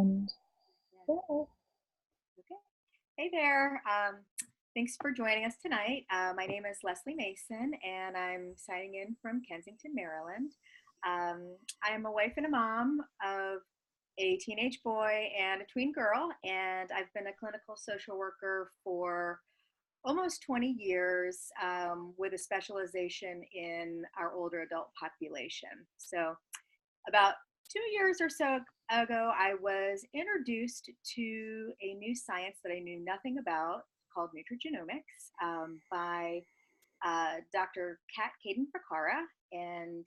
And Okay. Hey there. Thanks for joining us tonight. My name is Leslie Mason, and I'm signing in from Kensington, Maryland. I am a wife and a mom of a teenage boy and a tween girl, and I've been a clinical social worker for almost 20 years with a specialization in our older adult population. So about 2 years or so ago, I was introduced to a new science that I knew nothing about called Nutrigenomics by Dr. Kat Caden-Fakara. And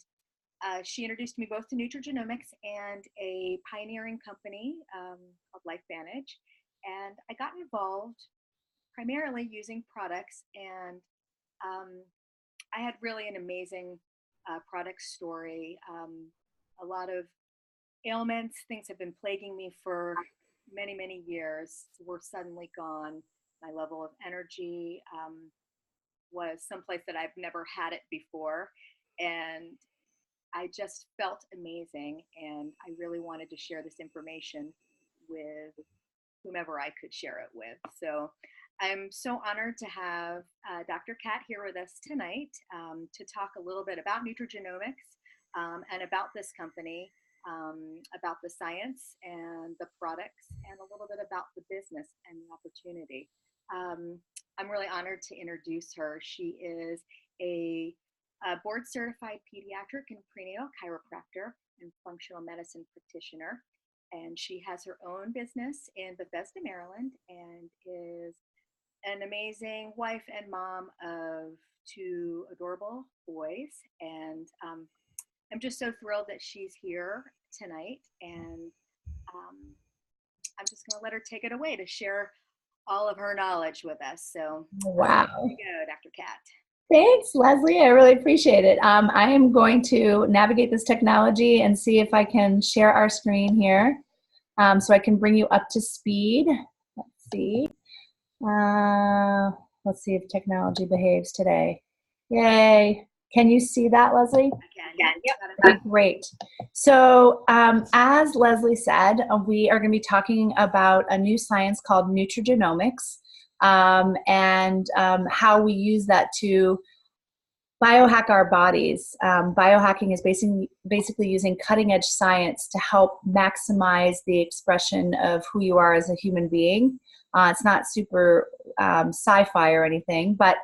she introduced me both to Nutrigenomics and a pioneering company called LifeVantage. And I got involved primarily using products. And I had really an amazing product story. A lot of ailments, things have been plaguing me for many, many years were suddenly gone. My level of energy was someplace that I've never had it before. And I just felt amazing. And I really wanted to share this information with whomever I could share it with. So I'm so honored to have Dr. Kat here with us tonight to talk a little bit about Nutrigenomics and about this company, about the science and the products, and a little bit about the business and the opportunity. I'm really honored to introduce her. She is a board-certified pediatric and prenatal chiropractor and functional medicine practitioner. And she has her own business in Bethesda, Maryland, and is an amazing wife and mom of two adorable boys. And I'm just so thrilled that she's here tonight. And I'm just going to let her take it away to share all of her knowledge with us. So, wow. Here you go, Dr. Kat. Thanks, Leslie. I really appreciate it. I am going to navigate this technology and see if I can share our screen here so I can bring you up to speed. Let's see. Let's see if technology behaves today. Yay. Can you see that, Leslie? I can. Yep. Okay, great. So as Leslie said, we are going to be talking about a new science called Nutrigenomics and how we use that to biohack our bodies. Biohacking is basically using cutting-edge science to help maximize the expression of who you are as a human being. It's not super sci-fi or anything, but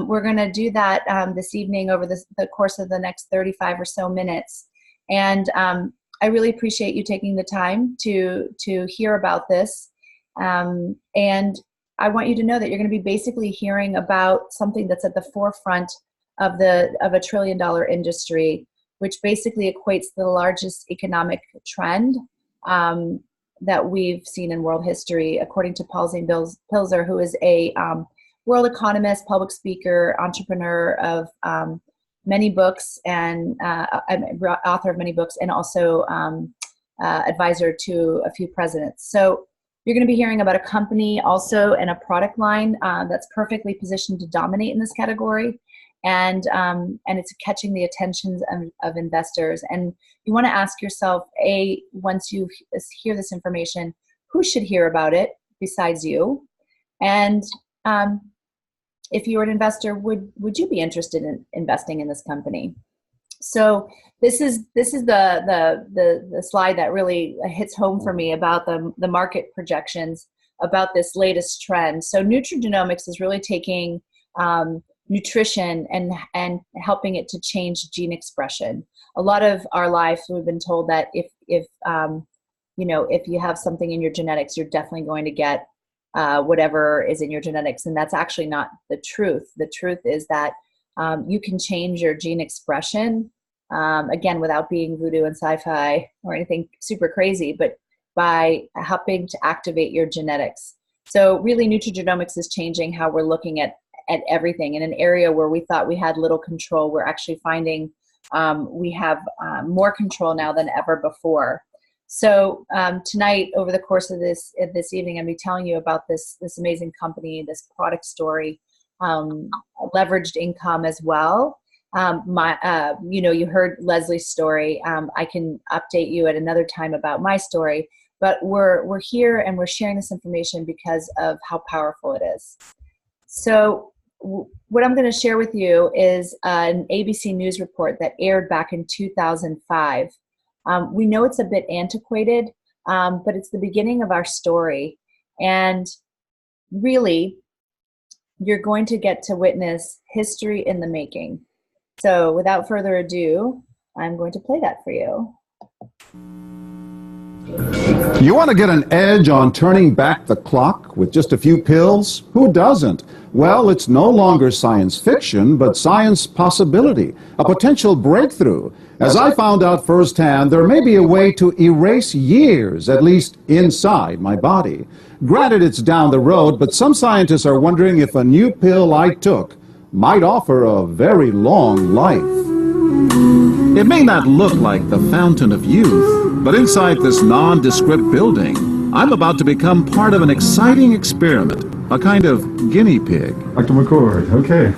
we're going to do that this evening over the course of the next 35 or so minutes. And I really appreciate you taking the time to hear about this. And I want you to know that you're going to be basically hearing about something that's at the forefront of a $1 trillion industry, which basically equates the largest economic trend that we've seen in world history, according to Paul Zane-Pilzer, who is a world economist, public speaker, entrepreneur of many books, and author of many books, and also advisor to a few presidents. So you're going to be hearing about a company also and a product line that's perfectly positioned to dominate in this category. And it's catching the attention of investors. And you want to ask yourself, once you hear this information, who should hear about it besides you? And if you were an investor, would you be interested in investing in this company? So this is the slide that really hits home for me about the market projections about this latest trend. So Nutrigenomics is really taking nutrition and helping it to change gene expression. A lot of our life, we've been told that if you have something in your genetics, you're definitely going to get whatever is in your genetics, and that's actually not the truth. The truth is that you can change your gene expression, again, without being voodoo and sci-fi or anything super crazy, but by helping to activate your genetics. So really, Nutrigenomics is changing how we're looking at everything. In an area where we thought we had little control, we're actually finding we have more control now than ever before. So tonight, over the course of this evening, I'm going to be telling you about this amazing company, this product story, leveraged income as well. You heard Leslie's story. I can update you at another time about my story, but we're here and we're sharing this information because of how powerful it is. So what I'm going to share with you is an ABC News report that aired back in 2005. We know it's a bit antiquated, but it's the beginning of our story. And really, you're going to get to witness history in the making. So without further ado, I'm going to play that for you. You want to get an edge on turning back the clock with just a few pills? Who doesn't? Well, it's no longer science fiction, but science possibility, a potential breakthrough. As I found out firsthand, there may be a way to erase years, at least inside my body. Granted, it's down the road, but some scientists are wondering if a new pill I took might offer a very long life. It may not look like the fountain of youth, but inside this nondescript building, I'm about to become part of an exciting experiment, a kind of guinea pig. Dr. McCord, okay.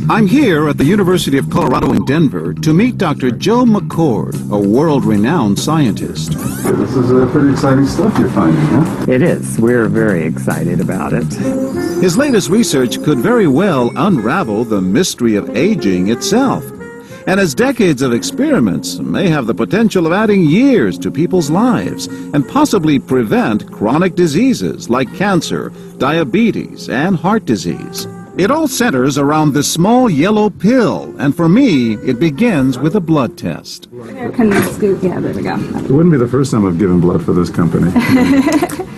I'm here at the University of Colorado in Denver to meet Dr. Joe McCord, a world-renowned scientist. This is pretty exciting stuff you're finding, huh? It is. We're very excited about it. His latest research could very well unravel the mystery of aging itself. And his decades of experiments may have the potential of adding years to people's lives and possibly prevent chronic diseases like cancer, diabetes, and heart disease. It all centers around this small yellow pill, and for me, it begins with a blood test. Can you scoop? Yeah, there we go. It wouldn't be the first time I've given blood for this company.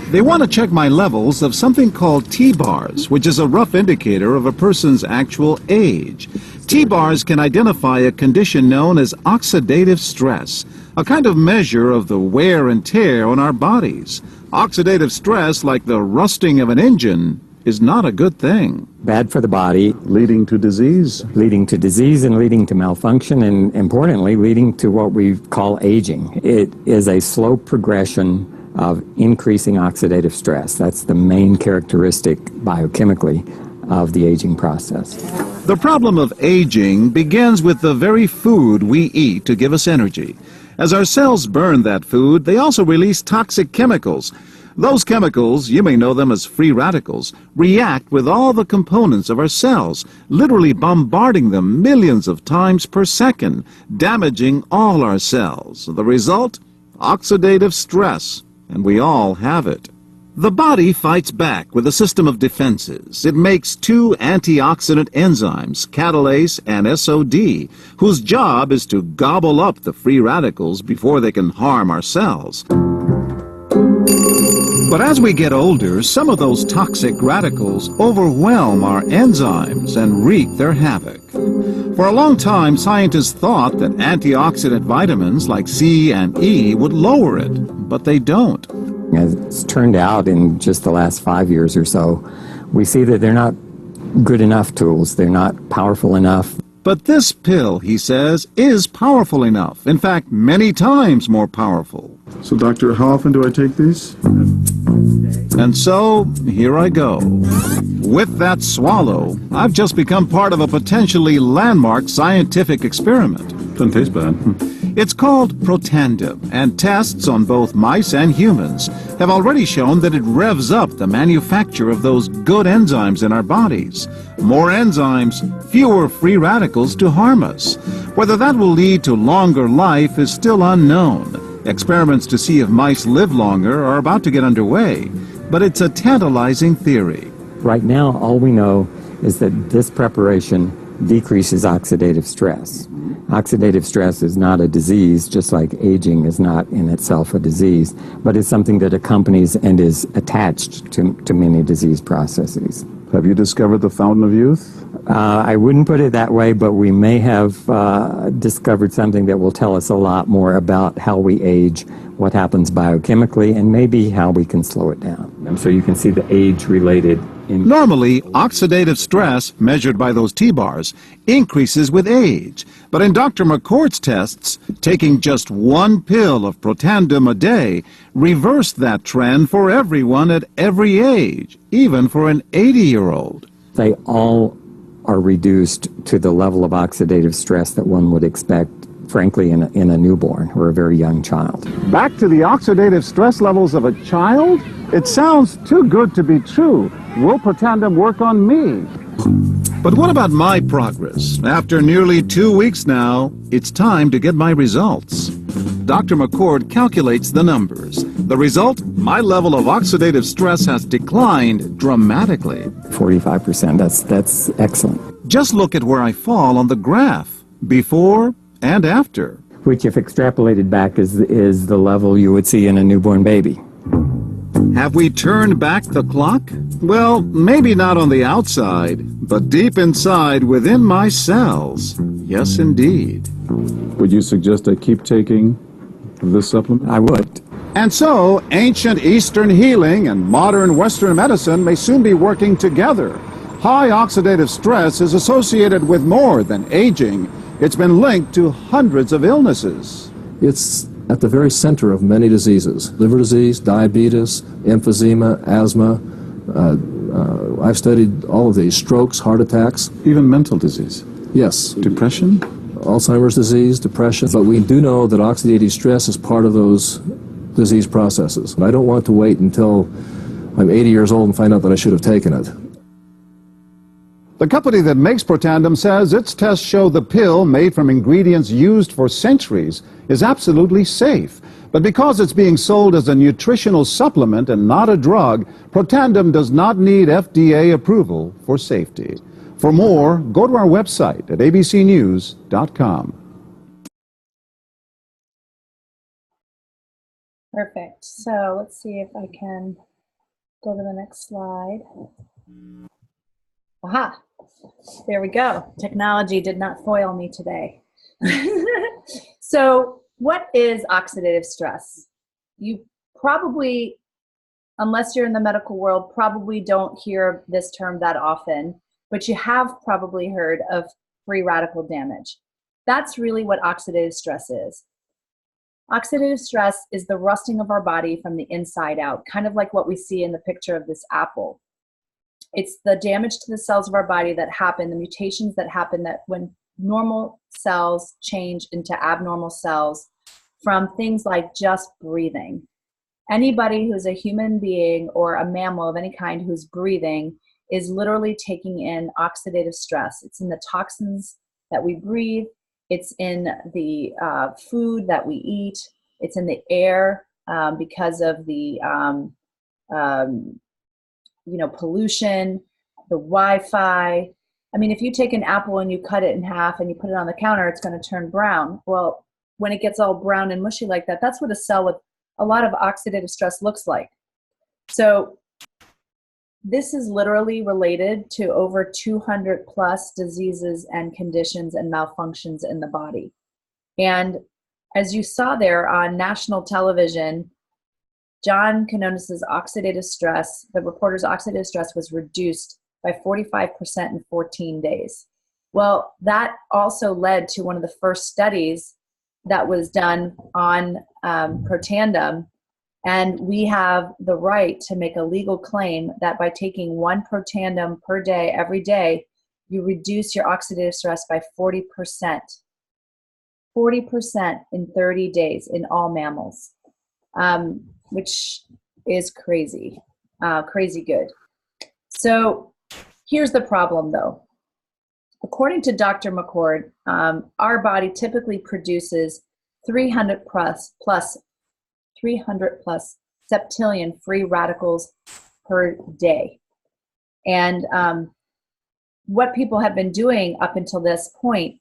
They want to check my levels of something called T-bars, which is a rough indicator of a person's actual age. T-bars can identify a condition known as oxidative stress, a kind of measure of the wear and tear on our bodies. Oxidative stress, like the rusting of an engine, is not a good thing. Bad for the body. Leading to disease. Leading to disease and leading to malfunction, and importantly, leading to what we call aging. It is a slow progression of increasing oxidative stress. That's the main characteristic biochemically of the aging process. The problem of aging begins with the very food we eat to give us energy. As our cells burn that food, they also release toxic chemicals. Those chemicals, you may know them as free radicals, react with all the components of our cells, literally bombarding them millions of times per second, damaging all our cells. The result? Oxidative stress, and we all have it. The body fights back with a system of defenses. It makes two antioxidant enzymes, catalase and SOD, whose job is to gobble up the free radicals before they can harm our cells. But as we get older, some of those toxic radicals overwhelm our enzymes and wreak their havoc. For a long time, scientists thought that antioxidant vitamins like C and E would lower it, but they don't. As it's turned out in just the last 5 years or so, we see that they're not good enough tools. They're not powerful enough. But this pill, he says, is powerful enough. In fact, many times more powerful. So, doctor, how often do I take these? And so, here I go. With that swallow, I've just become part of a potentially landmark scientific experiment. Doesn't taste bad. It's called Protandim, and tests on both mice and humans have already shown that it revs up the manufacture of those good enzymes in our bodies. More enzymes, fewer free radicals to harm us. Whether that will lead to longer life is still unknown. Experiments to see if mice live longer are about to get underway, but it's a tantalizing theory. Right now, all we know is that this preparation decreases oxidative stress. Oxidative stress is not a disease, just like aging is not in itself a disease, but it's something that accompanies and is attached to many disease processes. Have you discovered the fountain of youth? I wouldn't put it that way, but we may have discovered something that will tell us a lot more about how we age, what happens biochemically, and maybe how we can slow it down. And so you can see the age-related. Normally, oxidative stress, measured by those T-bars, increases with age. But in Dr. McCord's tests, taking just one pill of Protandim a day reversed that trend for everyone at every age, even for an 80-year-old. They all are reduced to the level of oxidative stress that one would expect frankly, in a newborn or a very young child. Back to the oxidative stress levels of a child? It sounds too good to be true. Will Protandim work on me? But what about my progress? After nearly 2 weeks now, it's time to get my results. Dr. McCord calculates the numbers. The result? My level of oxidative stress has declined dramatically. 45%, that's excellent. Just look at where I fall on the graph, before and after. Which, if extrapolated back, is the level you would see in a newborn baby. Have we turned back the clock? Well, maybe not on the outside, but deep inside within my cells. Yes, indeed. Would you suggest I keep taking this supplement? I would. And so, ancient Eastern healing and modern Western medicine may soon be working together. High oxidative stress is associated with more than aging. It's been linked to hundreds of illnesses. It's at the very center of many diseases: liver disease, diabetes, emphysema, asthma. I've studied all of these: strokes, heart attacks. Even mental disease? Yes. Depression? Alzheimer's disease, depression. But we do know that oxidative stress is part of those disease processes. I don't want to wait until I'm 80 years old and find out that I should have taken it. The company that makes Protandim says its tests show the pill, made from ingredients used for centuries, is absolutely safe. But because it's being sold as a nutritional supplement and not a drug, Protandim does not need FDA approval for safety. For more, go to our website at abcnews.com. Perfect. So let's see if I can go to the next slide. Aha, there we go. Technology did not foil me today. So what is oxidative stress? You probably, unless you're in the medical world, probably don't hear this term that often, but you have probably heard of free radical damage. That's really what oxidative stress is. Oxidative stress is the rusting of our body from the inside out, kind of like what we see in the picture of this apple. It's the damage to the cells of our body that happen, the mutations that happen that when normal cells change into abnormal cells from things like just breathing. Anybody who's a human being or a mammal of any kind who's breathing is literally taking in oxidative stress. It's in the toxins that we breathe. It's in the food that we eat. It's in the air because of the pollution, the Wi-Fi. I mean, if you take an apple and you cut it in half and you put it on the counter, it's going to turn brown. Well, when it gets all brown and mushy like that, that's what a cell with a lot of oxidative stress looks like. So this is literally related to over 200 plus diseases and conditions and malfunctions in the body. And as you saw there on national television, John Canonis's oxidative stress, the reporter's oxidative stress was reduced by 45% in 14 days. Well, that also led to one of the first studies that was done on Protandim, and we have the right to make a legal claim that by taking one Protandim per day, every day, you reduce your oxidative stress by 40%. 40% in 30 days in all mammals. Which is crazy, crazy good. So here's the problem though. According to Dr. McCord, our body typically produces 300 plus septillion free radicals per day. And what people have been doing up until this point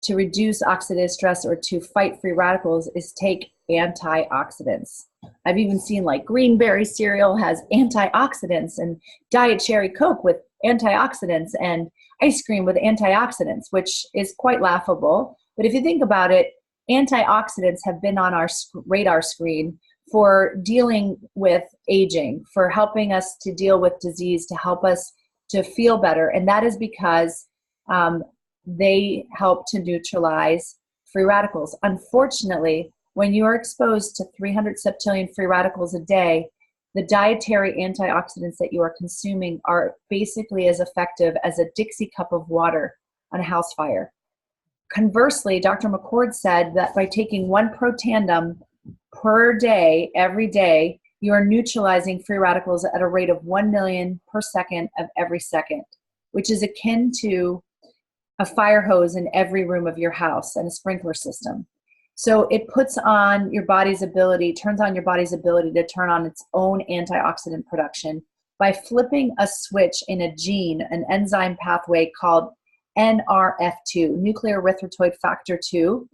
to reduce oxidative stress or to fight free radicals is take antioxidants. I've even seen like Greenberry cereal has antioxidants and Diet Cherry Coke with antioxidants and ice cream with antioxidants, which is quite laughable. But if you think about it, antioxidants have been on our radar screen for dealing with aging, for helping us to deal with disease, to help us to feel better. And that is because they help to neutralize free radicals. Unfortunately, when you are exposed to 300 septillion free radicals a day, the dietary antioxidants that you are consuming are basically as effective as a Dixie cup of water on a house fire. Conversely, Dr. McCord said that by taking one protandem per day, every day, you are neutralizing free radicals at a rate of 1 million per second of every second, which is akin to a fire hose in every room of your house and a sprinkler system. So it turns on your body's ability to turn on its own antioxidant production by flipping a switch in a gene, an enzyme pathway called NRF2, nuclear erythroid factor 2.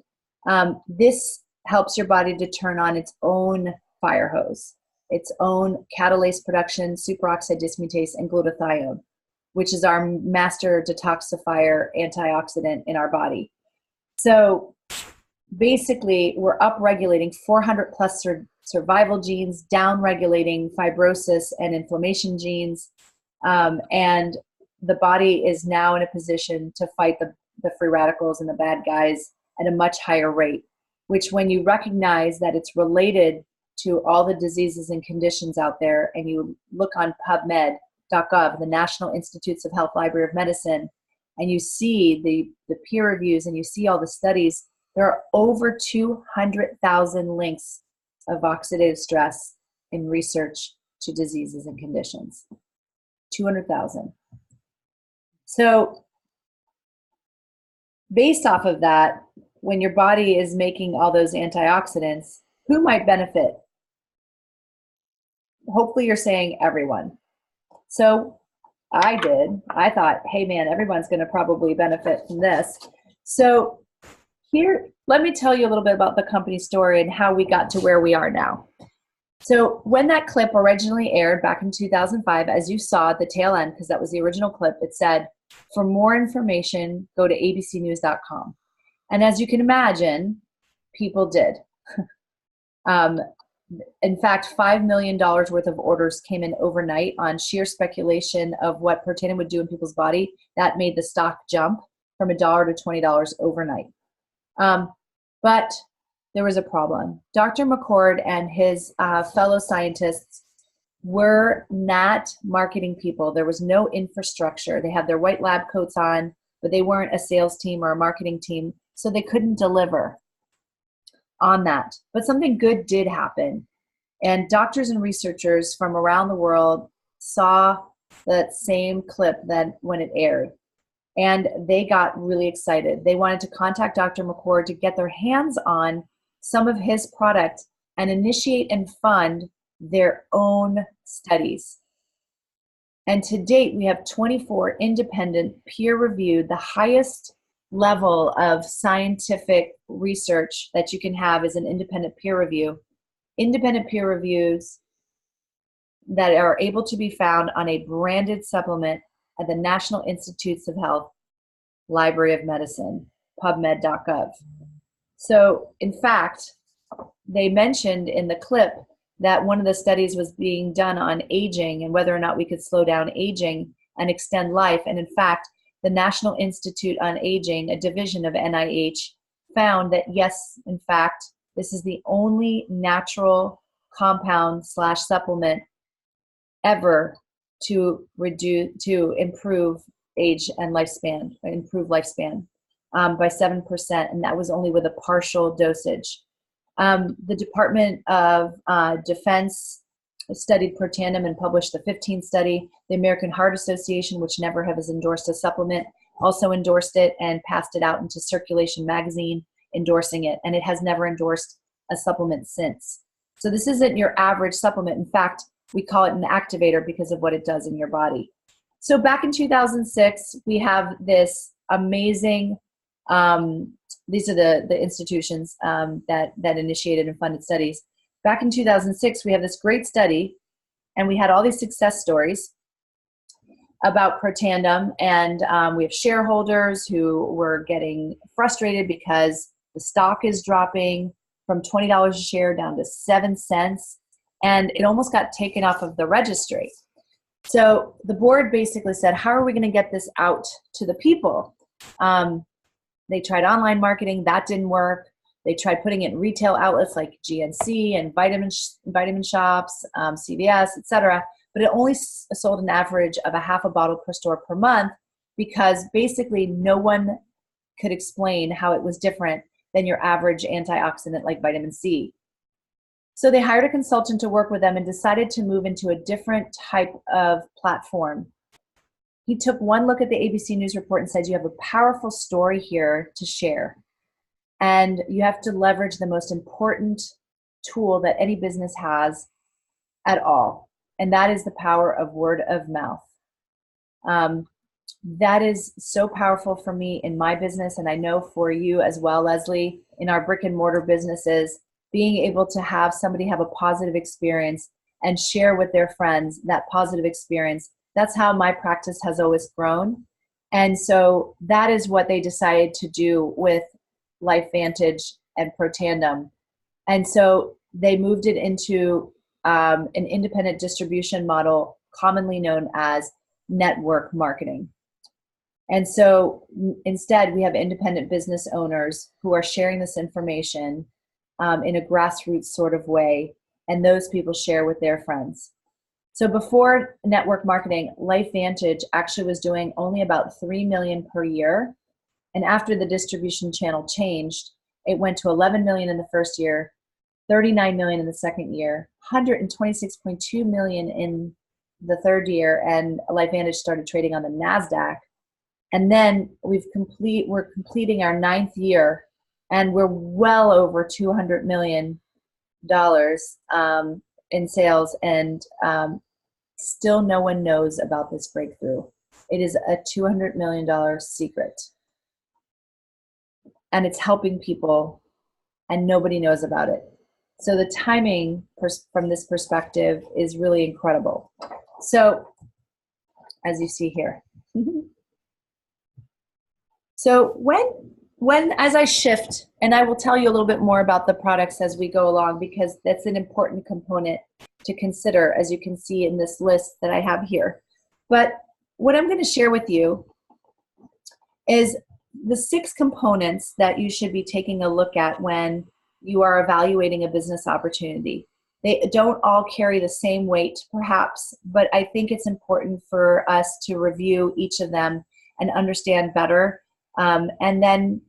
This helps your body to turn on its own fire hose, its own catalase production, superoxide dismutase, and glutathione, which is our master detoxifier antioxidant in our body. So basically, we're upregulating 400 plus survival genes, downregulating fibrosis and inflammation genes, and the body is now in a position to fight the free radicals and the bad guys at a much higher rate, which when you recognize that it's related to all the diseases and conditions out there, and you look on PubMed.gov, the National Institutes of Health Library of Medicine, and you see the peer reviews and you see all the studies, there are over 200,000 links of oxidative stress in research to diseases and conditions. 200,000. So based off of that, when your body is making all those antioxidants, who might benefit? Hopefully you're saying everyone. So I thought, hey man, everyone's going to probably benefit from this. So here, let me tell you a little bit about the company story and how we got to where we are now. So when that clip originally aired back in 2005, as you saw at the tail end, because that was the original clip, it said, for more information, go to abcnews.com. And as you can imagine, people did. In fact, $5 million worth of orders came in overnight on sheer speculation of what Protandim would do in people's body. That made the stock jump from $1 to $20 overnight. But there was a problem. Dr. McCord and his fellow scientists were not marketing people. There was no infrastructure. They had their white lab coats on, but they weren't a sales team or a marketing team, so they couldn't deliver on that. But something good did happen. And doctors and researchers from around the world saw that same clip that when it aired. And they got really excited. They wanted to contact Dr. McCord to get their hands on some of his product and initiate and fund their own studies. And to date, we have 24 independent, peer-reviewed, the highest level of scientific research that you can have is an independent peer review. Independent peer reviews that are able to be found on a branded supplement at the National Institutes of Health Library of Medicine, PubMed.gov. So, in fact, they mentioned in the clip that one of the studies was being done on aging and whether or not we could slow down aging and extend life. And in fact, the National Institute on Aging, a division of NIH, found that yes, in fact, this is the only natural compound / supplement ever to improve age and lifespan, by 7%, and that was only with a partial dosage. The Department of Defense studied Protandim and published the 15 study. The American Heart Association, which never has endorsed a supplement, also endorsed it and passed it out into Circulation magazine, endorsing it, and it has never endorsed a supplement since. So this isn't your average supplement. In fact, we call it an activator because of what it does in your body. So back in 2006, we have this amazing, these are the institutions that initiated and funded studies. Back in 2006, we have this great study, and we had all these success stories about Protandim, and we have shareholders who were getting frustrated because the stock is dropping from $20 a share down to 7 cents, and it almost got taken off of the registry. So the board basically said, how are we going to get this out to the people? They tried online marketing. That didn't work. They tried putting it in retail outlets like GNC and vitamin shops, CVS, etc. But it only sold an average of a half a bottle per store per month because basically no one could explain how it was different than your average antioxidant like vitamin C. So they hired a consultant to work with them and decided to move into a different type of platform. He took one look at the ABC News report and said, you have a powerful story here to share. And you have to leverage the most important tool that any business has at all. And that is the power of word of mouth. That is so powerful for me in my business. And I know for you as well, Leslie, in our brick and mortar businesses, being able to have somebody have a positive experience and share with their friends that positive experience. That's how my practice has always grown. And so that is what they decided to do with LifeVantage and Protandem. And so they moved it into an independent distribution model, commonly known as network marketing. And so instead, we have independent business owners who are sharing this information in a grassroots sort of way, and those people share with their friends. So before network marketing, LifeVantage actually was doing only about $3 million per year. And after the distribution channel changed, it went to $11 million in the first year, $39 million in the second year, $126.2 million in the third year, and LifeVantage started trading on the NASDAQ. And then we're completing our 9th year, and we're well over $200 million in sales, and still no one knows about this breakthrough. It is a $200 million secret. And it's helping people, and nobody knows about it. So the timing from this perspective is really incredible. So, as you see here. So as I shift, and I will tell you a little bit more about the products as we go along, because that's an important component to consider, as you can see in this list that I have here. But what I'm going to share with you is the 6 components that you should be taking a look at when you are evaluating a business opportunity. They don't all carry the same weight, perhaps, but I think it's important for us to review each of them and understand better. And then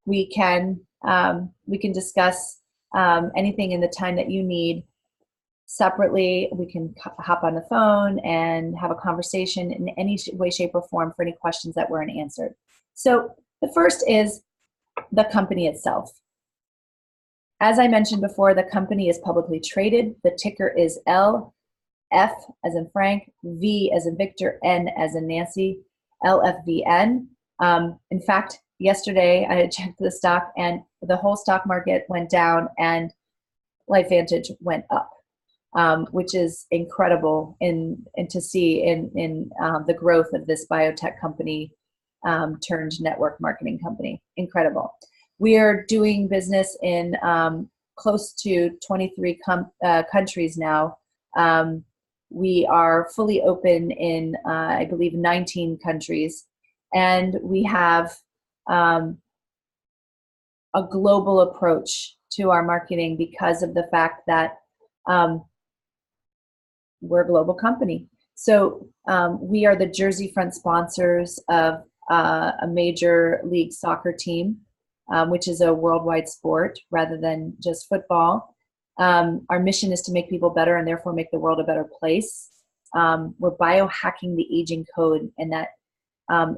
we can discuss anything in the time that you need separately. We can hop on the phone and have a conversation in any way, shape, or form for any questions that weren't answered. So the first is the company itself. As I mentioned before, the company is publicly traded. The ticker is L, F as in Frank, V as in Victor, N as in Nancy, LFVN. In fact, yesterday I had checked the stock, and the whole stock market went down and LifeVantage went up, which is incredible and to see in the growth of this biotech company turned network marketing company. Incredible. We are doing business in close to 23 countries now. We are fully open in, I believe, 19 countries. And we have a global approach to our marketing because of the fact that we're a global company. So we are the jersey front sponsors of a major league soccer team, which is a worldwide sport rather than just football. Our mission is to make people better and therefore make the world a better place. We're biohacking the aging code, and that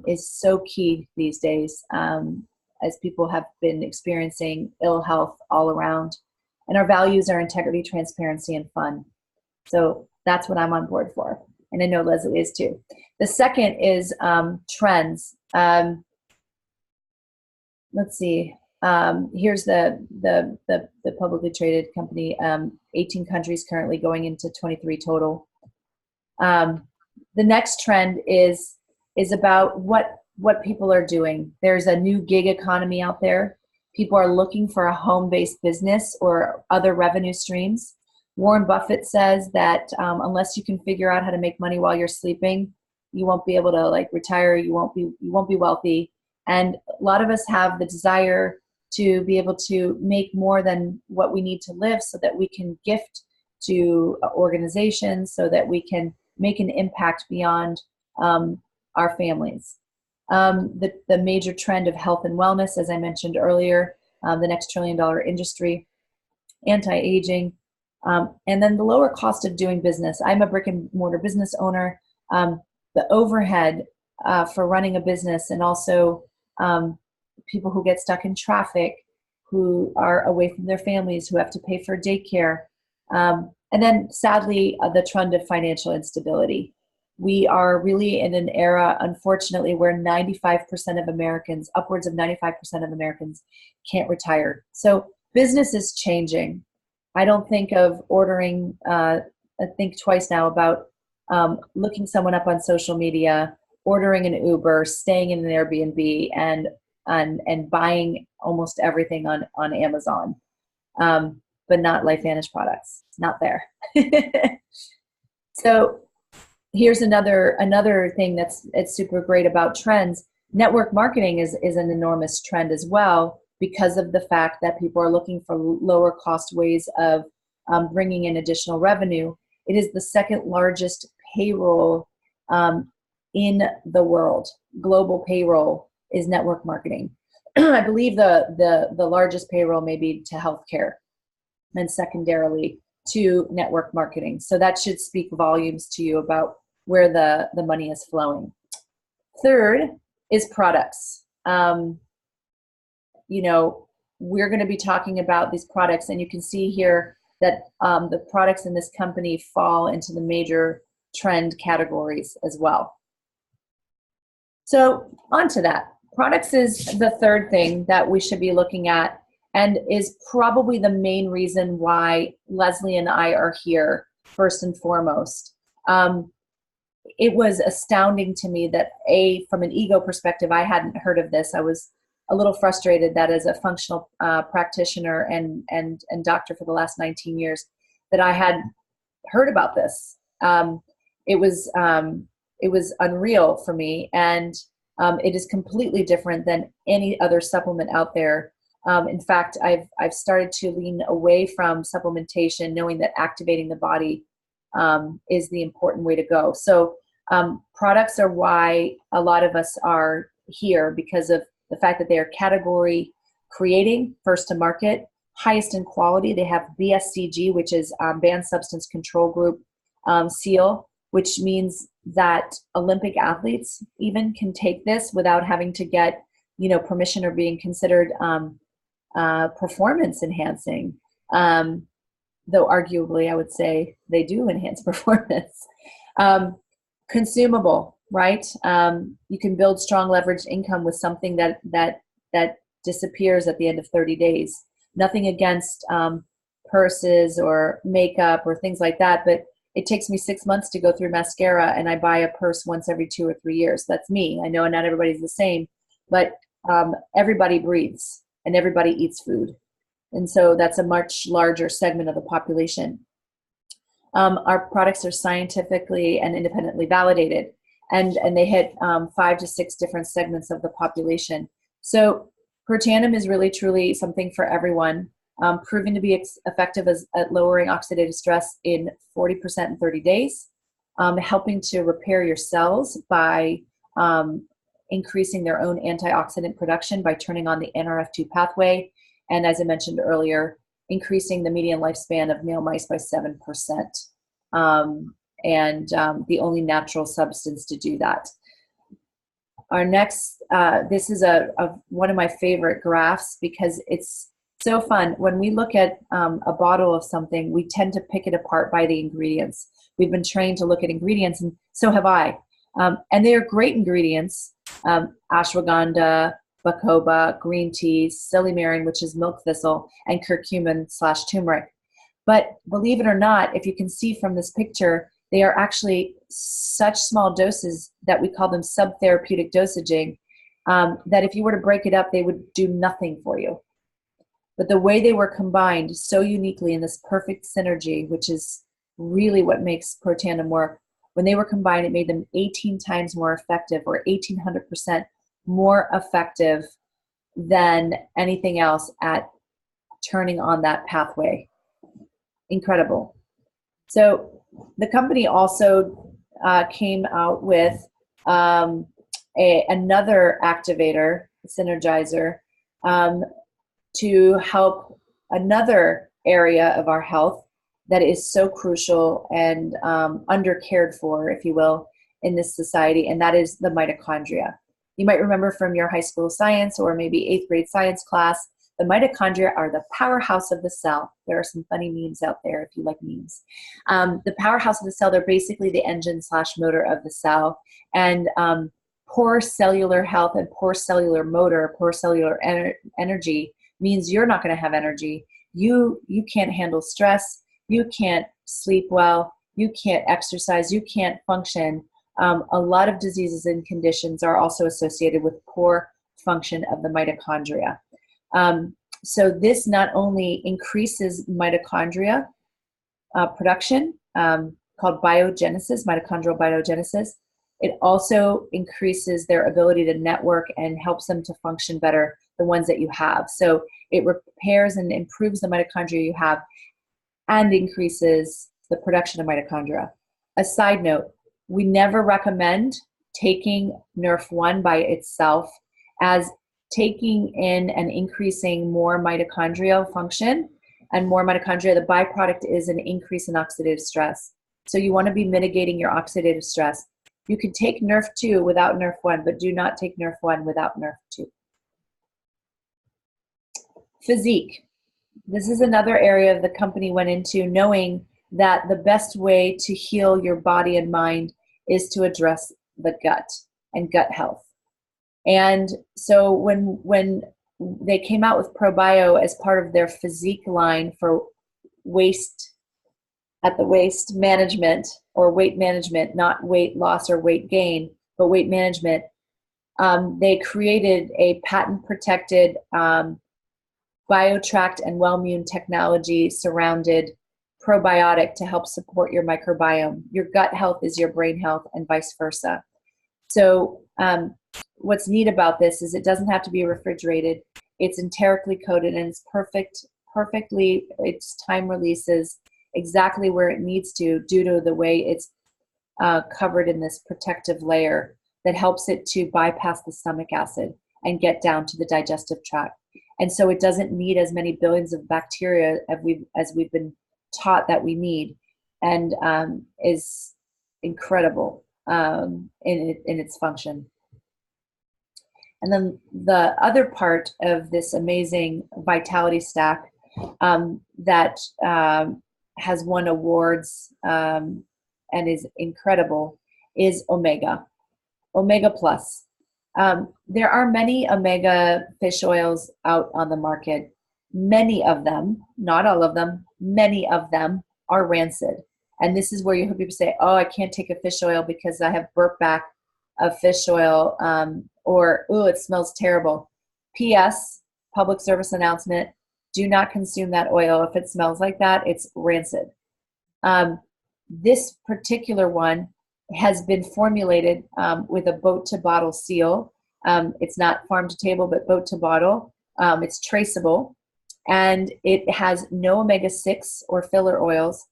is so key these days as people have been experiencing ill health all around. And our values are integrity, transparency, and fun. So that's what I'm on board for. And I know Leslie is too. The second is trends. Let's see. Here's the publicly traded company. 18 countries currently, going into 23 total. The next trend is about what people are doing. There's a new gig economy out there. People are looking for a home-based business or other revenue streams. Warren Buffett says that unless you can figure out how to make money while you're sleeping, you won't be able to retire. You won't be wealthy. And a lot of us have the desire to be able to make more than what we need to live, so that we can gift to organizations, so that we can make an impact beyond our families. The major trend of health and wellness, as I mentioned earlier, the next trillion-dollar industry, anti-aging, and then the lower cost of doing business. I'm a brick and mortar business owner. The overhead for running a business, and also people who get stuck in traffic, who are away from their families, who have to pay for daycare. And then sadly, the trend of financial instability. We are really in an era, unfortunately, where 95% of Americans, upwards of 95% of Americans, can't retire. So business is changing. I don't think of ordering, I think twice now about looking someone up on social media, ordering an Uber, staying in an Airbnb, and buying almost everything on Amazon, but not LifeVantage products. It's not there. So here's another thing it's super great about trends. Network marketing is an enormous trend as well, because of the fact that people are looking for lower cost ways of bringing in additional revenue. It is the second largest payroll in the world. Global payroll is network marketing. I believe the largest payroll may be to healthcare, and secondarily to network marketing. So that should speak volumes to you about where the money is flowing. Third is products. We're going to be talking about these products, and you can see here that the products in this company fall into the major trend categories as well. So on to that. Products is the third thing that we should be looking at, and is probably the main reason why Leslie and I are here, first and foremost. It was astounding to me that from an ego perspective, I hadn't heard of this. I was a little frustrated that as a functional practitioner and doctor for the last 19 years, that I had heard about this. It was unreal for me, and it is completely different than any other supplement out there. In fact, I've started to lean away from supplementation, knowing that activating the body is the important way to go. So products are why a lot of us are here, because of the fact that they are category creating, first to market, highest in quality. They have BSCG, which is Banned Substance Control Group seal, which means that Olympic athletes even can take this without having to get permission or being considered performance enhancing, though arguably I would say they do enhance performance. Consumable, right? You can build strong leveraged income with something that disappears at the end of 30 days. Nothing against purses or makeup or things like that, but it takes me 6 months to go through mascara, and I buy a purse once every 2 or 3 years. That's me. I know not everybody's the same, but everybody breathes and everybody eats food. And so that's a much larger segment of the population. Our products are scientifically and independently validated, and they hit 5 to 6 different segments of the population. So Protandim is really, truly something for everyone, proven to be effective at lowering oxidative stress in 40% in 30 days, helping to repair your cells by increasing their own antioxidant production by turning on the NRF2 pathway, and as I mentioned earlier, increasing the median lifespan of male mice by 7%, and the only natural substance to do that. Our next, this is one of my favorite graphs because it's so fun. When we look at a bottle of something, we tend to pick it apart by the ingredients. We've been trained to look at ingredients, and so have I. And they are great ingredients: ashwagandha, bacoba, green tea, silymarin, which is milk thistle, and curcumin/turmeric. But believe it or not, if you can see from this picture, they are actually such small doses that we call them subtherapeutic dosaging, that if you were to break it up, they would do nothing for you. But the way they were combined so uniquely in this perfect synergy, which is really what makes Protandim work, when they were combined, it made them 18 times more effective, or 1,800% more effective than anything else at turning on that pathway. Incredible. So the company also came out with another activator, synergizer, to help another area of our health that is so crucial and undercared for, if you will, in this society, and that is the mitochondria. You might remember from your high school science or maybe 8th grade science class, the mitochondria are the powerhouse of the cell. There are some funny memes out there if you like memes. The powerhouse of the cell, they're basically the engine/motor of the cell. And poor cellular health and poor cellular motor, poor cellular energy means you're not going to have energy. You can't handle stress. You can't sleep well. You can't exercise. You can't function. A lot of diseases and conditions are also associated with poor function of the mitochondria. So this not only increases mitochondria production, called biogenesis, mitochondrial biogenesis, it also increases their ability to network and helps them to function better, the ones that you have. So it repairs and improves the mitochondria you have and increases the production of mitochondria. A side note, we never recommend taking NRF1 by itself, as taking in and increasing more mitochondrial function and more mitochondria, the byproduct is an increase in oxidative stress. So you want to be mitigating your oxidative stress. You can take NRF2 without NRF1, but do not take NRF1 without NRF2. Physique. This is another area the company went into, knowing that the best way to heal your body and mind is to address the gut and gut health. And so when they came out with ProBio as part of their physique line for waist management, or weight management, not weight loss or weight gain, but weight management, they created a patent-protected BioTract and Wellmune technology surrounded probiotic to help support your microbiome. Your gut health is your brain health, and vice versa. So what's neat about this is it doesn't have to be refrigerated. It's enterically coated, and it's perfectly, its time releases exactly where it needs to due to the way it's covered in this protective layer that helps it to bypass the stomach acid and get down to the digestive tract. And so it doesn't need as many billions of bacteria as we've been taught that we need, and is incredible in its function. And then the other part of this amazing vitality stack that has won awards and is incredible is Omega Plus. There are many omega fish oils out on the market. Many of them, not all of them, many of them are rancid. And this is where you hear people say, oh, I can't take a fish oil because I have burp back of fish oil, or, oh, it smells terrible. P.S., public service announcement, do not consume that oil. If it smells like that, it's rancid. This particular one has been formulated with a boat-to-bottle seal. It's not farm-to-table, but boat-to-bottle. It's traceable, and it has no omega-6 or filler oils.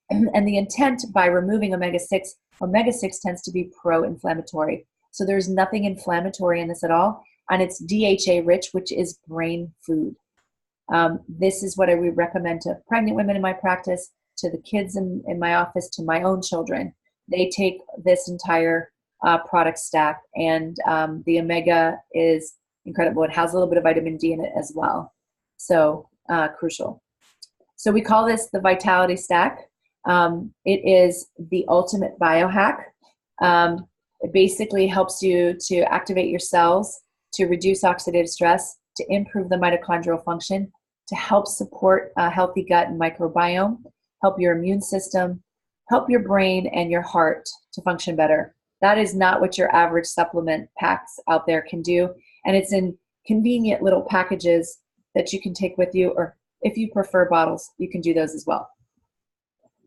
And the intent by removing omega-6 tends to be pro-inflammatory. So there's nothing inflammatory in this at all, and it's DHA-rich, which is brain food. This is what I would recommend to pregnant women in my practice, to the kids in my office, to my own children. They take this entire product stack, and the omega is incredible. It has a little bit of vitamin D in it as well, so crucial. So we call this the Vitality Stack. It is the ultimate biohack. It basically helps you to activate your cells, to reduce oxidative stress, to improve the mitochondrial function, to help support a healthy gut and microbiome, help your immune system, help your brain and your heart to function better. That is not what your average supplement packs out there can do. And it's in convenient little packages that you can take with you, or if you prefer bottles, you can do those as well.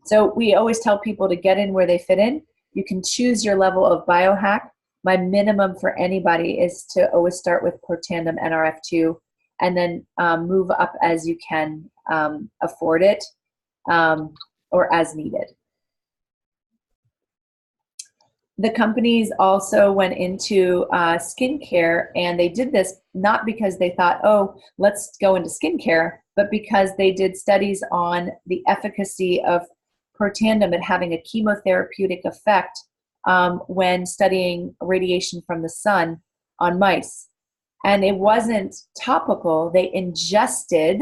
So we always tell people to get in where they fit in. You can choose your level of biohack. My minimum for anybody is to always start with Protandim NRF2 and then move up as you can afford it or as needed. The companies also went into skincare, and they did this not because they thought, oh, let's go into skincare, but because they did studies on the efficacy of protandum at having a chemotherapeutic effect when studying radiation from the sun on mice. And it wasn't topical. They ingested,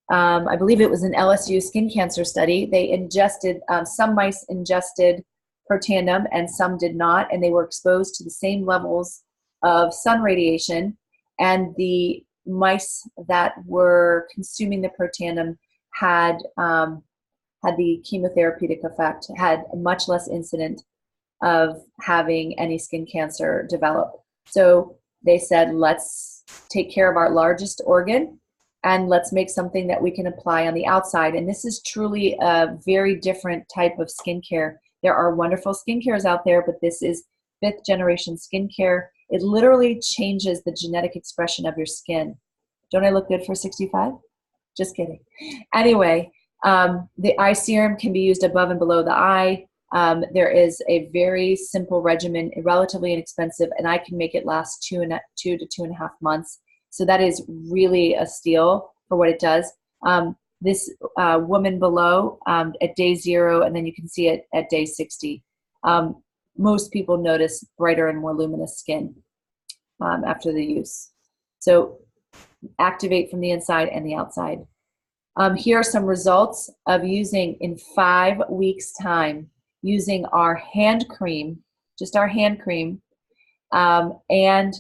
I believe it was an LSU skin cancer study, they ingested, some mice ingested protandum and some did not, and they were exposed to the same levels of sun radiation, and the mice that were consuming the protandum had the chemotherapeutic effect, had a much less incident of having any skin cancer develop. So they said, let's take care of our largest organ and let's make something that we can apply on the outside. And this is truly a very different type of skincare. There are wonderful skincares out there, but this is 5th generation skincare. It literally changes the genetic expression of your skin. Don't I look good for 65? Just kidding. Anyway, the eye serum can be used above and below the eye. There is a very simple regimen, relatively inexpensive, and I can make it last 2 to 2.5 months. So that is really a steal for what it does. This woman below at day 0, and then you can see it at day 60. Most people notice brighter and more luminous skin after the use. So activate from the inside and the outside. Here are some results of using in 5 weeks' time, using our hand cream, just our hand cream, and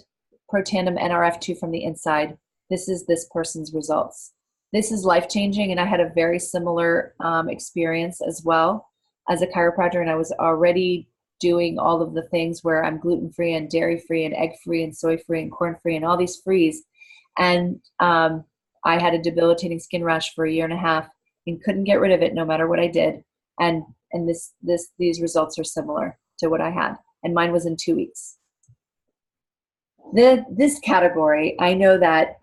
Protandem NRF2 from the inside. This is this person's results. This is life-changing, and I had a very similar experience as well as a chiropractor, and I was already doing all of the things where I'm gluten-free and dairy-free and egg-free and soy-free and corn-free and all these frees. And I had a debilitating skin rash for 1.5 years and couldn't get rid of it no matter what I did. And these results are similar to what I had, and mine was in 2 weeks. This category, I know that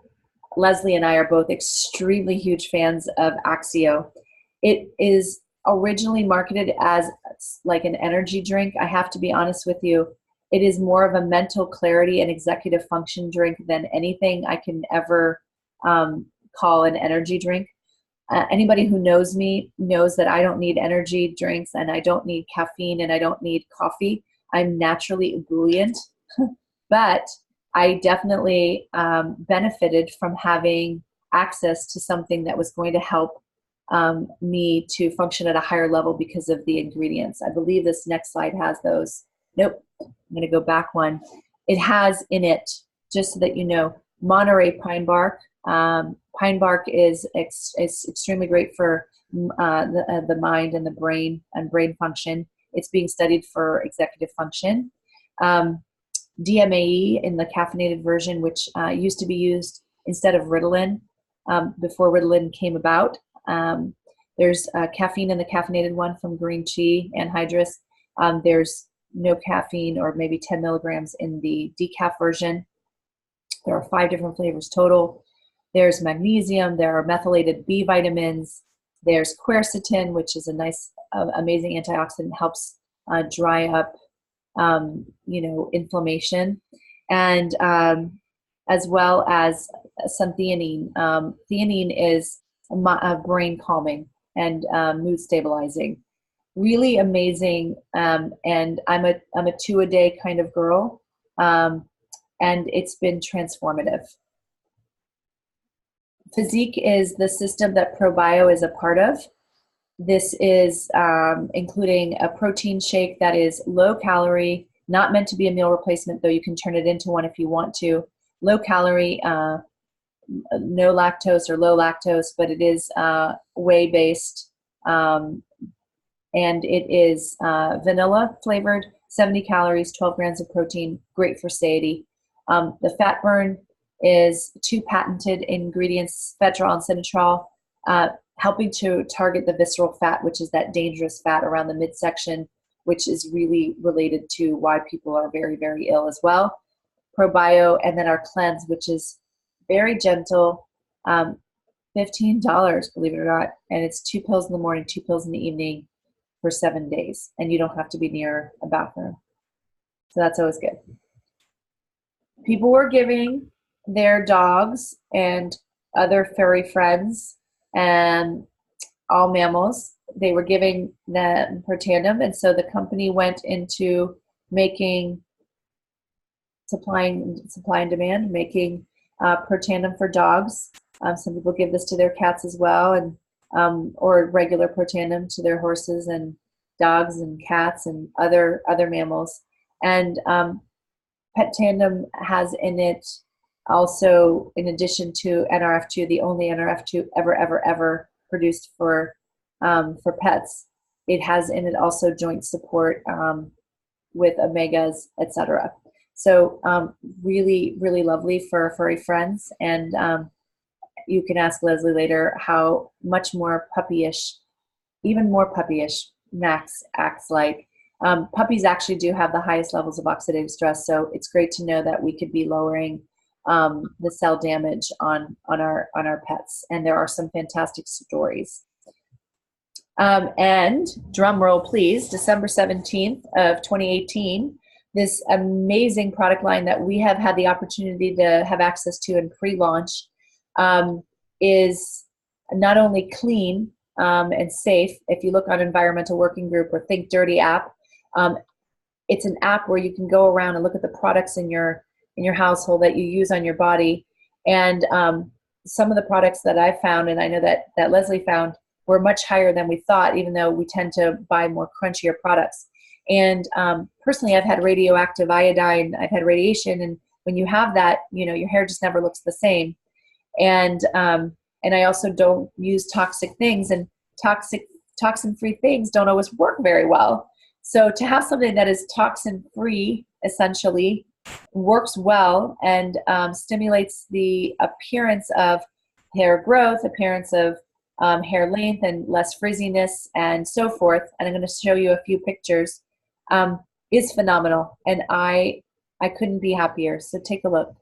Leslie and I are both extremely huge fans of Axio. It is originally marketed as like an energy drink. I have to be honest with you. It is more of a mental clarity and executive function drink than anything I can ever call an energy drink. Anybody who knows me knows that I don't need energy drinks, and I don't need caffeine, and I don't need coffee. I'm naturally ebullient, but I definitely benefited from having access to something that was going to help me to function at a higher level because of the ingredients. I believe this next slide has those. Nope, I'm going to go back one. It has in it, just so that you know, Monterey pine bark. Pine bark is extremely great for the mind and the brain and brain function. It's being studied for executive function. DMAE in the caffeinated version, which used to be used instead of Ritalin before Ritalin came about. There's caffeine in the caffeinated one from green tea anhydrous. There's no caffeine, or maybe 10 milligrams in the decaf version. There are 5 different flavors total. There's magnesium. There are methylated B vitamins. There's quercetin, which is a nice, amazing antioxidant, helps dry up inflammation, and as well as some theanine. Theanine is brain calming and mood stabilizing. Really amazing, and I'm a 2-a-day kind of girl, and it's been transformative. Physique is the system that ProBio is a part of. This is including a protein shake that is low calorie, not meant to be a meal replacement, though you can turn it into one if you want to. Low calorie, no lactose or low lactose, but it is whey based, and it is vanilla flavored, 70 calories, 12 grams of protein, great for satiety. The fat burn is 2 patented ingredients, fetrol and sinotrol, helping to target the visceral fat, which is that dangerous fat around the midsection, which is really related to why people are very, very ill as well. ProBio, and then our cleanse, which is very gentle, $15, believe it or not, and it's 2 pills in the morning, 2 pills in the evening for 7 days, and you don't have to be near a bathroom. So that's always good. People were giving their dogs and other furry friends and all mammals, they were giving them Protandim, and so the company went into making supply and demand, making Protandim for dogs. Some people give this to their cats as well, and or regular Protandim to their horses and dogs and cats and other mammals. And Pet Tandem has in it also, in addition to NRF2, the only NRF2 ever produced for pets, it has in it also joint support with omegas, etc. So really, really lovely for furry friends. And you can ask Leslie later how much more puppyish, even more puppyish, Max acts like. Puppies actually do have the highest levels of oxidative stress, so it's great to know that we could be lowering the cell damage on our pets. And there are some fantastic stories. And drum roll, please, December 17th of 2018, this amazing product line that we have had the opportunity to have access to in pre-launch is not only clean and safe. If you look on Environmental Working Group or Think Dirty app, it's an app where you can go around and look at the products in your household that you use on your body. And some of the products that I found, and I know that Leslie found, were much higher than we thought, even though we tend to buy more crunchier products. And personally, I've had radioactive iodine, I've had radiation, and when you have that, your hair just never looks the same. And I also don't use toxic things, and toxin-free things don't always work very well. So to have something that is toxin-free, essentially, works well and stimulates the appearance of hair growth, appearance of hair length and less frizziness and so forth, and I'm going to show you a few pictures, is phenomenal. And I couldn't be happier. So take a look.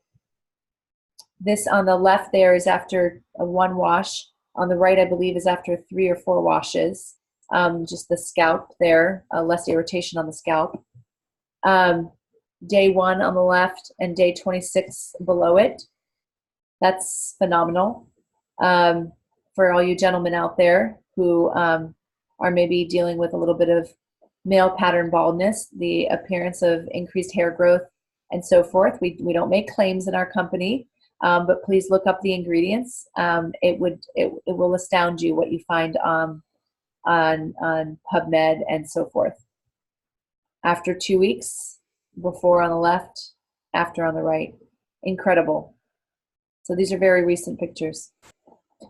This on the left there is after one wash. On the right, I believe, is after 3 or 4 washes. Just the scalp there, less irritation on the scalp. Day 1 on the left and day 26 below it. That's phenomenal. For all you gentlemen out there who are maybe dealing with a little bit of male pattern baldness, the appearance of increased hair growth, and so forth. We don't make claims in our company, but please look up the ingredients. It will astound you what you find on PubMed and so forth. After 2 weeks, before on the left, after on the right. Incredible. So these are very recent pictures.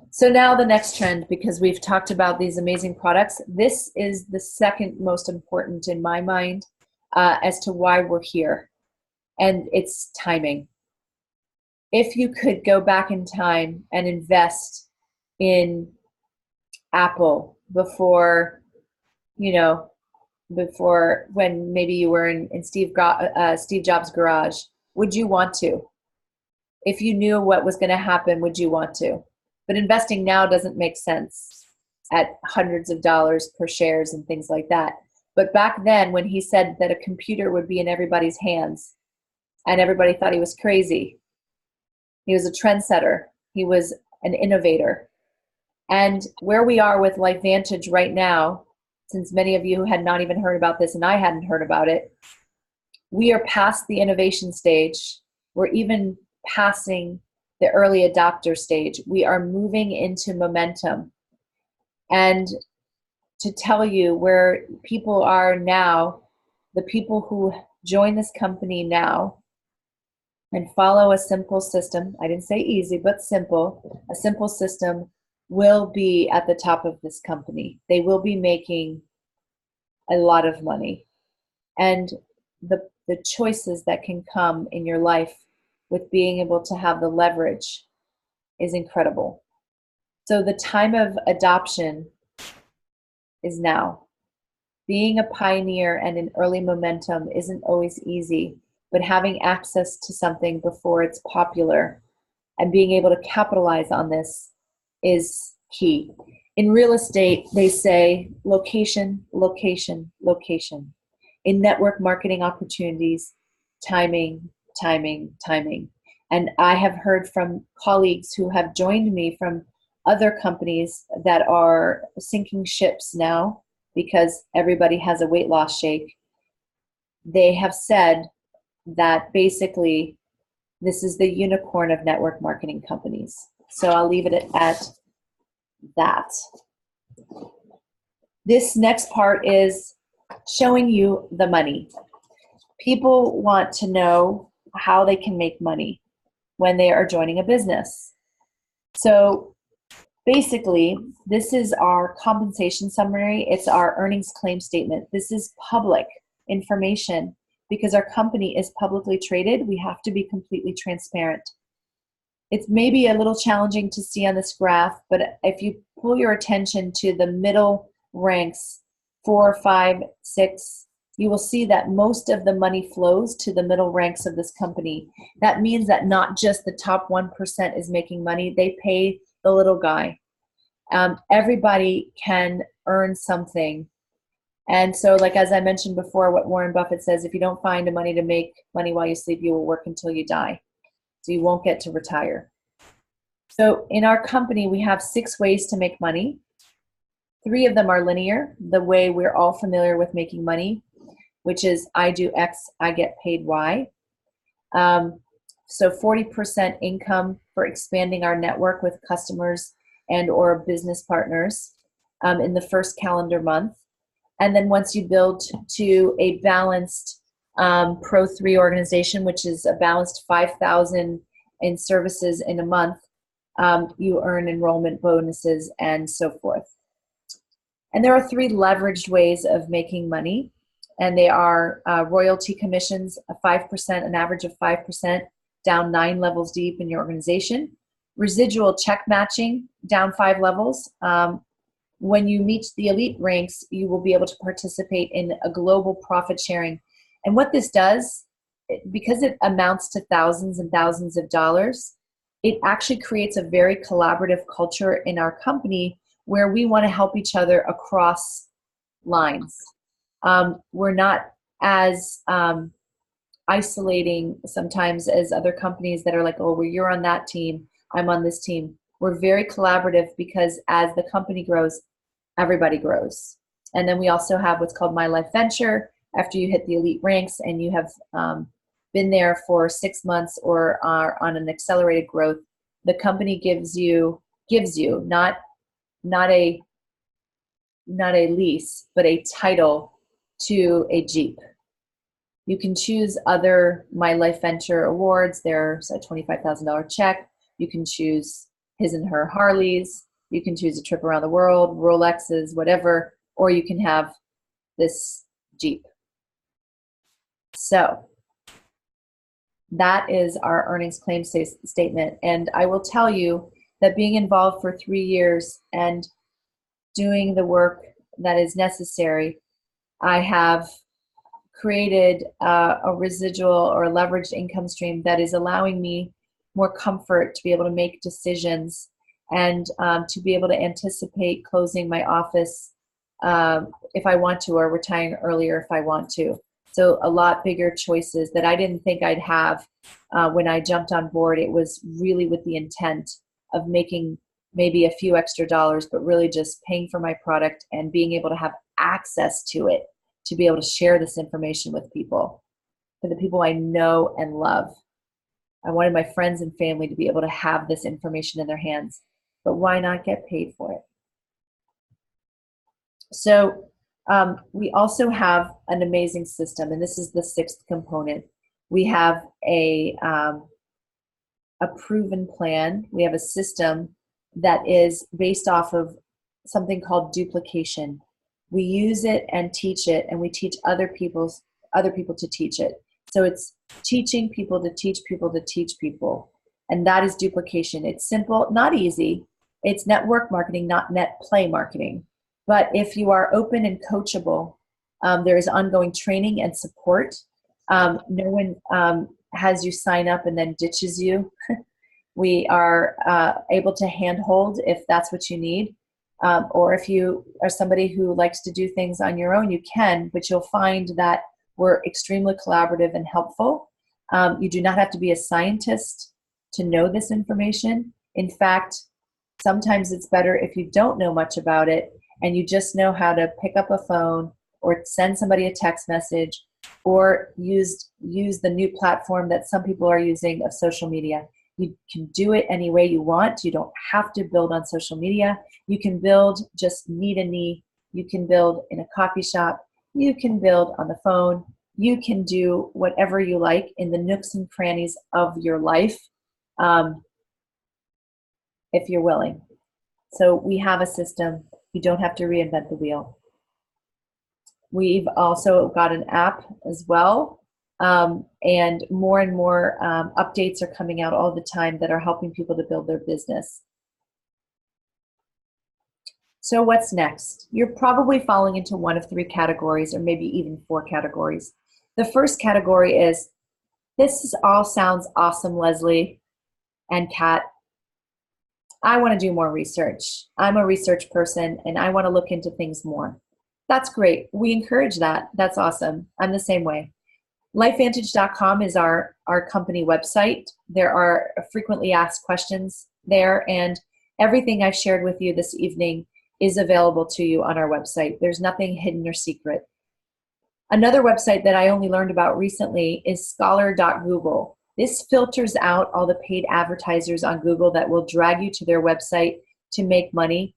So now the next trend, because we've talked about these amazing products, this is the second most important in my mind as to why we're here, and it's timing. If you could go back in time and invest in Apple before when maybe you were in Steve Jobs' garage, would you want to? If you knew what was going to happen, would you want to? But investing now doesn't make sense at hundreds of dollars per shares and things like that. But back then, when he said that a computer would be in everybody's hands and everybody thought he was crazy, he was a trendsetter. He was an innovator. And where we are with LifeVantage right now, since many of you had not even heard about this and I hadn't heard about it, we are past the innovation stage. We're even passing the early adopter stage. We are moving into momentum. And to tell you where people are now, the people who join this company now and follow a simple system, I didn't say easy, but simple, a simple system, will be at the top of this company. They will be making a lot of money. And the choices that can come in your life with being able to have the leverage is incredible. So the time of adoption is now. Being a pioneer and an early momentum isn't always easy, but having access to something before it's popular and being able to capitalize on this is key. In real estate, they say location, location, location. in network marketing opportunities, timing, timing, timing. And I have heard from colleagues who have joined me from other companies that are sinking ships now because everybody has a weight loss shake. They have said that basically this is the unicorn of network marketing companies. So I'll leave it at that. This next part is showing you the money. People want to know how they can make money when they are joining a business. So basically, this is our compensation summary. It's our earnings claim statement. This is public information. Because our company is publicly traded, we have to be completely transparent. It's maybe a little challenging to see on this graph, but if you pull your attention to the middle ranks, 4, 5, 6, you will see that most of the money flows to the middle ranks of this company. That means that not just the top 1% is making money, they pay the little guy. Everybody can earn something. And so, like as I mentioned before, what Warren Buffett says, if you don't find a money to make money while you sleep, you will work until you die. So you won't get to retire. So in our company, we have 6 ways to make money. 3 of them are linear, the way we're all familiar with making money, which is I do X, I get paid Y. So 40% income for expanding our network with customers and or business partners in the first calendar month. And then once you build to a balanced Pro 3 organization, which is a balanced 5,000 in services in a month, you earn enrollment bonuses and so forth. And there are 3 leveraged ways of making money, and they are royalty commissions, a 5%, an average of 5%, down 9 levels deep in your organization. Residual check matching, down 5 levels. When you meet the elite ranks, you will be able to participate in a global profit sharing. And what this does, because it amounts to thousands and thousands of dollars, it actually creates a very collaborative culture in our company where we want to help each other across lines. We're not as isolating sometimes as other companies that are like, oh, well, you're on that team, I'm on this team. We're very collaborative because as the company grows, everybody grows. And then we also have what's called My Life Venture. After you hit the elite ranks and you have been there for 6 months or are on an accelerated growth, the company gives you not a lease, but a title to a Jeep. You can choose other My Life Venture awards. There's a $25,000 check. You can choose his and her Harleys. You can choose a trip around the world, Rolexes, whatever, or you can have this Jeep. So that is our earnings claim statement. And I will tell you that being involved for 3 years and doing the work that is necessary, I have created a residual or leveraged income stream that is allowing me more comfort to be able to make decisions and to be able to anticipate closing my office if I want to, or retiring earlier if I want to. So a lot bigger choices that I didn't think I'd have when I jumped on board. It was really with the intent of making maybe a few extra dollars, but really just paying for my product and being able to have access to it, to be able to share this information with people, for the people I know and love. I wanted my friends and family to be able to have this information in their hands, but why not get paid for it? So we also have an amazing system, and this is the 6th component. We have a proven plan. We have a system that is based off of something called duplication. We use it and teach it, and we teach other people to teach it. So it's teaching people to teach people to teach people, and that is duplication. It's simple, not easy. It's network marketing, not net play marketing. But if you are open and coachable, there is ongoing training and support. No one has you sign up and then ditches you. We are able to handhold if that's what you need. Or if you are somebody who likes to do things on your own, you can, but you'll find that We're extremely collaborative and helpful. You do not have to be a scientist to know this information. In fact, sometimes it's better if you don't know much about it and you just know how to pick up a phone or send somebody a text message or use the new platform that some people are using of social media. You can do it any way you want. You don't have to build on social media. You can build just knee to knee. You can build in a coffee shop. You can build on the phone. You can do whatever you like in the nooks and crannies of your life, if you're willing. So we have a system. You don't have to reinvent the wheel. We've also got an app as well. And more updates are coming out all the time that are helping people to build their business. So what's next? You're probably falling into one of 3 categories, or maybe even 4 categories. The first category is, this all sounds awesome, Leslie and Kat. I want to do more research. I'm a research person and I want to look into things more. That's great. We encourage that. That's awesome. I'm the same way. LifeVantage.com is our company website. There are frequently asked questions there, and everything I've shared with you this evening is available to you on our website. There's nothing hidden or secret. Another website that I only learned about recently is scholar.google. This filters out all the paid advertisers on Google that will drag you to their website to make money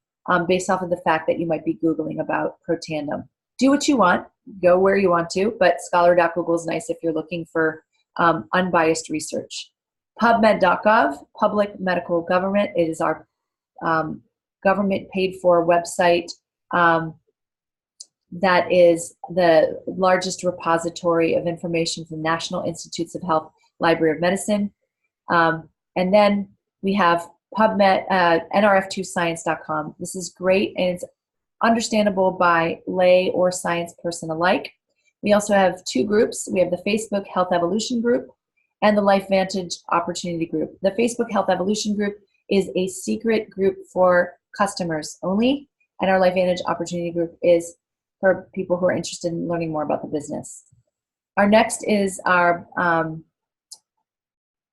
based off of the fact that you might be Googling about Protandim. Do what you want, go where you want to, but scholar.google is nice if you're looking for unbiased research. PubMed.gov, Public Medical Government, it is our government paid for website that is the largest repository of information from National Institutes of Health, Library of Medicine. And then we have PubMed, nrf2science.com. This is great, and it's understandable by lay or science person alike. We also have 2 groups. We have the Facebook Health Evolution Group and the LifeVantage Opportunity Group. The Facebook Health Evolution Group is a secret group for customers only, and our LifeVantage Opportunity Group is for people who are interested in learning more about the business. Our next is our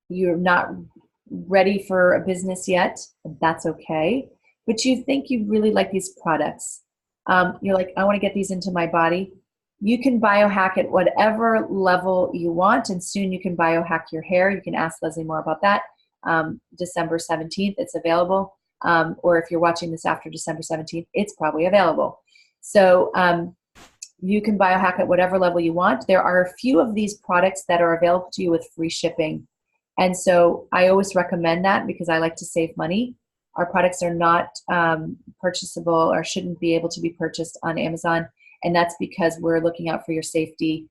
you're not ready for a business yet, that's okay, but you think you really like these products. You're like, I want to get these into my body. You can biohack at whatever level you want, and soon you can biohack your hair. You can ask Leslie more about that. December 17th, it's available. Or if you're watching this after December 17th, it's probably available. So you can biohack at whatever level you want. There are a few of these products that are available to you with free shipping. And so I always recommend that because I like to save money. Our products are not purchasable or shouldn't be able to be purchased on Amazon. And that's because we're looking out for your safety.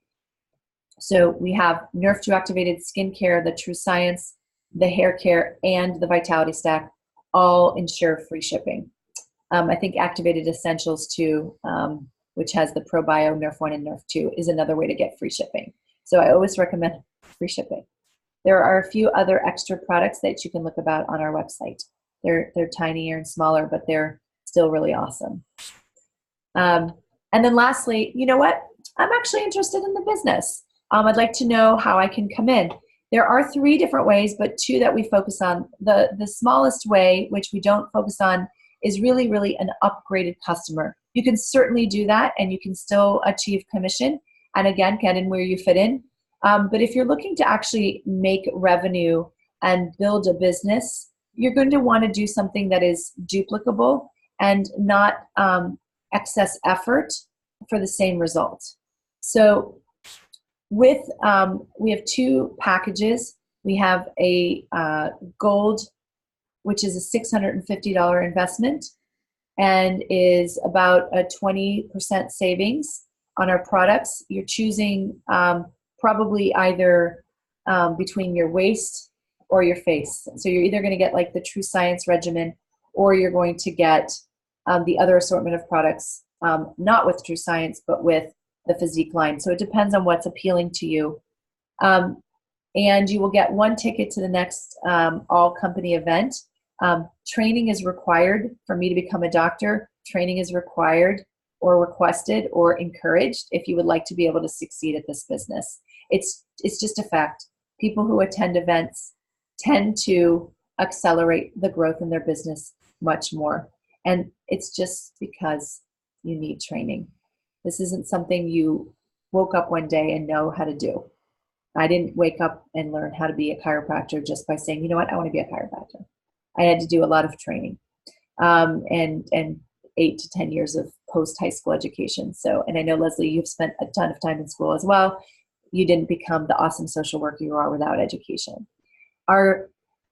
So we have Nerf2 activated skincare, the True Science, the hair care, and the Vitality Stack all ensure free shipping. I think Activated Essentials too, which has the ProBio, Nerf1, and Nerf2 is another way to get free shipping. So I always recommend free shipping. There are a few other extra products that you can look about on our website. They're tinier and smaller, but they're still really awesome. And then lastly, you know what? I'm actually interested in the business. I'd like to know how I can come in. There are 3 different ways, but 2 that we focus on. The smallest way, which we don't focus on, is really an upgraded customer. You can certainly do that, and you can still achieve commission. And again, get in where you fit in. But if you're looking to actually make revenue and build a business, you're going to want to do something that is duplicable and not excess effort for the same result. So we have 2 packages. We have a gold, which is a $650 investment and is about a 20% savings on our products. You're choosing probably either between your waist or your face. So you're either going to get like the True Science regimen, or you're going to get the other assortment of products, not with True Science, but with the Physique line. So it depends on what's appealing to you. And you will get 1 ticket to the next all-company event. Training is required for me to become a doctor. Training is required or requested or encouraged if you would like to be able to succeed at this business. It's just a fact. People who attend events tend to accelerate the growth in their business much more. And it's just because you need training. This isn't something you woke up one day and know how to do. I didn't wake up and learn how to be a chiropractor just by saying, you know what, I want to be a chiropractor. I had to do a lot of training and 8 to 10 years of post-high school education. So, and I know, Leslie, you've spent a ton of time in school as well. You didn't become the awesome social worker you are without education. Our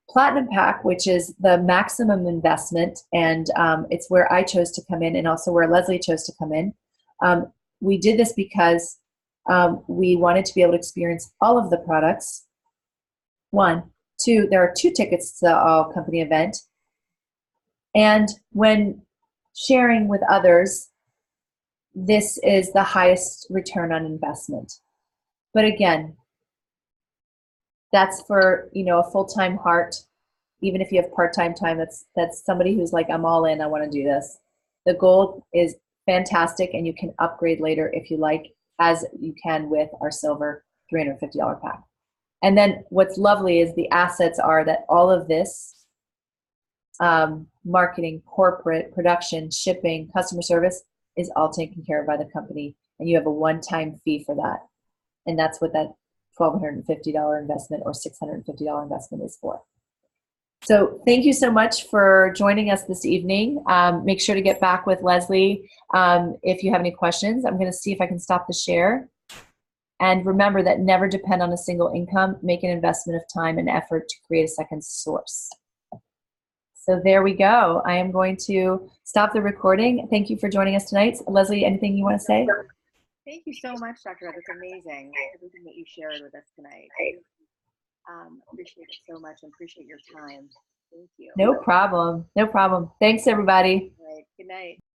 Platinum Pack, which is the maximum investment, and it's where I chose to come in and also where Leslie chose to come in. We did this because we wanted to be able to experience all of the products. 1, 2, there are 2 tickets to the all company event. And when sharing with others, this is the highest return on investment. But again, that's for, a full-time heart. Even if you have part-time time, that's somebody who's like, I'm all in, I want to do this. The gold is fantastic, and you can upgrade later if you like, as you can with our silver $350 pack. And then what's lovely is the assets are that all of this marketing, corporate, production, shipping, customer service is all taken care of by the company, and you have a one-time fee for that. And that's what that $1,250 investment or $650 investment is for. So thank you so much for joining us this evening. Make sure to get back with Leslie if you have any questions. I'm going to see if I can stop the share. And remember that never depend on a single income. Make an investment of time and effort to create a second source. So there we go. I am going to stop the recording. Thank you for joining us tonight. Leslie, anything you want to say? Thank you so much, Dr. That's amazing, everything that you shared with us tonight. Appreciate it so much and appreciate your time. Thank you. No problem. No problem. Thanks, everybody. All right. Good night.